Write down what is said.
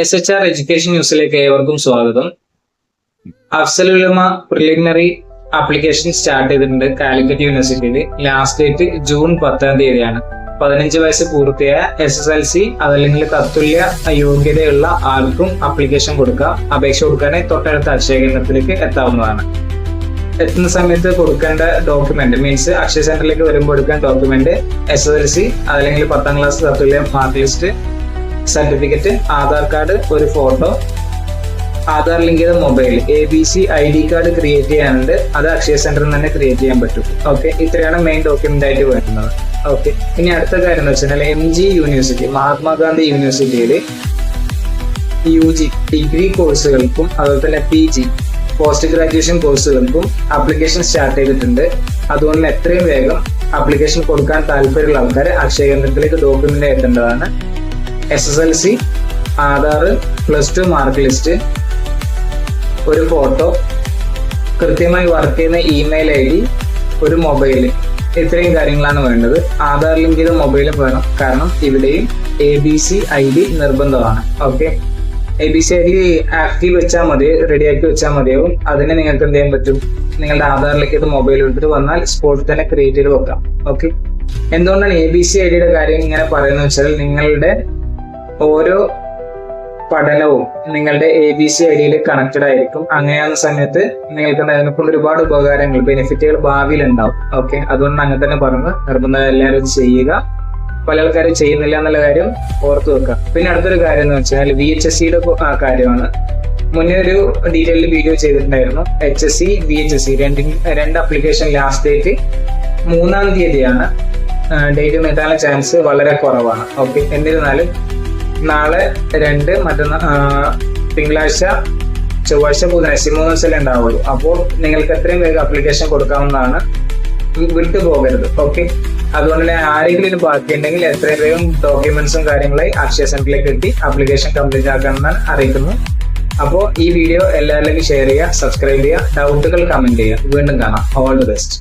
SHR education ന്യൂസിലേക്ക് ഏവർക്കും സ്വാഗതം. അഫ്സൽ ഉലമ പ്രിലിമിനറി ആപ്ലിക്കേഷൻ സ്റ്റാർട്ട് ചെയ്തിട്ടുണ്ട് കാലിക്കറ്റ് യൂണിവേഴ്സിറ്റിയിൽ. ലാസ്റ്റ് ഡേറ്റ് ജൂൺ 10 15 വയസ്സ് പൂർത്തിയായ SSLC അതല്ലെങ്കിൽ തത്തുല്യ യോഗ്യതയുള്ള ആർക്കും ആപ്ലിക്കേഷൻ കൊടുക്കാം. അപേക്ഷ കൊടുക്കാൻ തൊട്ടടുത്ത അക്ഷയ കേന്ദ്രത്തിലേക്ക് എത്താവുന്നതാണ്. എത്തുന്ന സമയത്ത് കൊടുക്കേണ്ട ഡോക്യുമെന്റ് മീൻസ് അക്ഷയ സെന്ററിലേക്ക് വരുമ്പോൾ എടുക്കാൻ ഡോക്യുമെന്റ് SSLC അതല്ലെങ്കിൽ 10ാം ക്ലാസ് തത്തുല്യ mark list, certificate, Aadhaar card, ഒരു ഫോട്ടോ, ആധാർ ലിങ്ക് ചെയ്ത mobile, ABC ID card create ചെയ്യാനുണ്ട്. അത് അക്ഷയ സെന്ററിൽ തന്നെ ക്രിയേറ്റ് ചെയ്യാൻ പറ്റും. ഓക്കെ, ഇത്രയാണ് മെയിൻ ഡോക്യുമെന്റ് ആയിട്ട് വരുന്നത്. ഓക്കെ, ഇനി അടുത്ത കാര്യം എന്ന് വെച്ചാൽ MG യൂണിവേഴ്സിറ്റി, മഹാത്മാഗാന്ധി യൂണിവേഴ്സിറ്റിയിൽ UG ഡിഗ്രി കോഴ്സുകൾക്കും അതുപോലെ തന്നെ PG പോസ്റ്റ് ഗ്രാജുവേഷൻ കോഴ്സുകൾക്കും ആപ്ലിക്കേഷൻ സ്റ്റാർട്ട് ചെയ്തിട്ടുണ്ട്. അതുകൊണ്ട് എത്രയും വേഗം ആപ്ലിക്കേഷൻ കൊടുക്കാൻ താല്പര്യമുള്ള ആൾക്കാർ അക്ഷയ കേന്ദ്രത്തിലേക്ക് ഡോക്യുമെന്റ് എത്തേണ്ടതാണ്. SSLC, ആധാർ, +2 മാർക്ക് ലിസ്റ്റ്, ഒരു ഫോട്ടോ, കൃത്യമായി വർക്ക് ചെയ്യുന്ന ഇമെയിൽ ID, ഒരു മൊബൈൽ, ഇത്രയും കാര്യങ്ങളാണ് വേണ്ടത്. ആധാർ ലിങ്ക് ചെയ്ത മൊബൈലും വേണം, കാരണം ഇവിടെയും ABC ID നിർബന്ധമാണ്. ഓക്കെ, ABC ID ആക്റ്റീവ് വെച്ചാൽ മതി, റെഡിയാക്കി വെച്ചാൽ മതിയാവും. അതിന് നിങ്ങൾക്ക് എന്ത് ചെയ്യാൻ പറ്റും, നിങ്ങളുടെ ആധാറിലേക്ക് ഇത് മൊബൈൽ എടുത്തിട്ട് വന്നാൽ സ്പോട്ടിൽ തന്നെ ക്രിയേറ്റ് ചെയ്ത് വെക്കാം. ഓക്കെ, എന്തുകൊണ്ടാണ് ABC IDയുടെ കാര്യം ഇങ്ങനെ പറയുന്നത് വെച്ചാൽ നിങ്ങളുടെ ഓരോ പഠനവും നിങ്ങളുടെ ABC IDയിൽ കണക്റ്റഡ് ആയിരിക്കും. അങ്ങനെയാകുന്ന സമയത്ത് നിങ്ങൾക്ക് അതിനെക്കൊണ്ട് ഒരുപാട് ഉപകാരങ്ങൾ, ബെനിഫിറ്റുകൾ ഭാവിയിൽ ഉണ്ടാവും. ഓക്കെ, അതുകൊണ്ട് അങ്ങനെ തന്നെ പറഞ്ഞ് നിർബന്ധം എല്ലാവരും ഇത് ചെയ്യുക. പല ആൾക്കാരും ചെയ്യുന്നില്ല എന്നുള്ള കാര്യം ഓർത്ത് വെക്കുക. പിന്നെ അടുത്തൊരു കാര്യം എന്ന് വെച്ചാൽ VHSCയുടെ കാര്യമാണ്. മുന്നേ ഒരു ഡീറ്റെയിൽഡ് വീഡിയോ ചെയ്തിട്ടുണ്ടായിരുന്നു. HSC, VHSC രണ്ട് ആപ്ലിക്കേഷൻ ലാസ്റ്റ് ഡേറ്റ് 3 ഡേറ്റ് നീട്ടാനുള്ള ചാൻസ് വളരെ കുറവാണ്. ഓക്കെ, എന്നിരുന്നാലും നാളെ 2, മറ്റന്നാൾ തിങ്കളാഴ്ച, ചൊവ്വാഴ്ച, ബുധനാഴ്ച 3 ദിവസമല്ലേ ഉണ്ടാവുള്ളൂ. അപ്പോൾ നിങ്ങൾക്ക് എത്രയും വേഗം ആപ്ലിക്കേഷൻ കൊടുക്കാവുന്നതാണ്, വിട്ടുപോകരുത്. ഓക്കെ, അതുകൊണ്ട് തന്നെ ആരെങ്കിലും ബാക്കിയുണ്ടെങ്കിൽ എത്രയും വേഗം ഡോക്യുമെന്റ്സും കാര്യങ്ങളായി അക്ഷയ സെന്ററിലേക്ക് എത്തി ആപ്ലിക്കേഷൻ കംപ്ലീറ്റ് ആക്കാമെന്ന് അറിയിക്കുന്നു. അപ്പോൾ ഈ വീഡിയോ എല്ലാവരിലേക്കും ഷെയർ ചെയ്യുക, സബ്സ്ക്രൈബ് ചെയ്യുക, ഡൗട്ടുകൾ കമന്റ് ചെയ്യുക. വീണ്ടും കാണാം. All the best.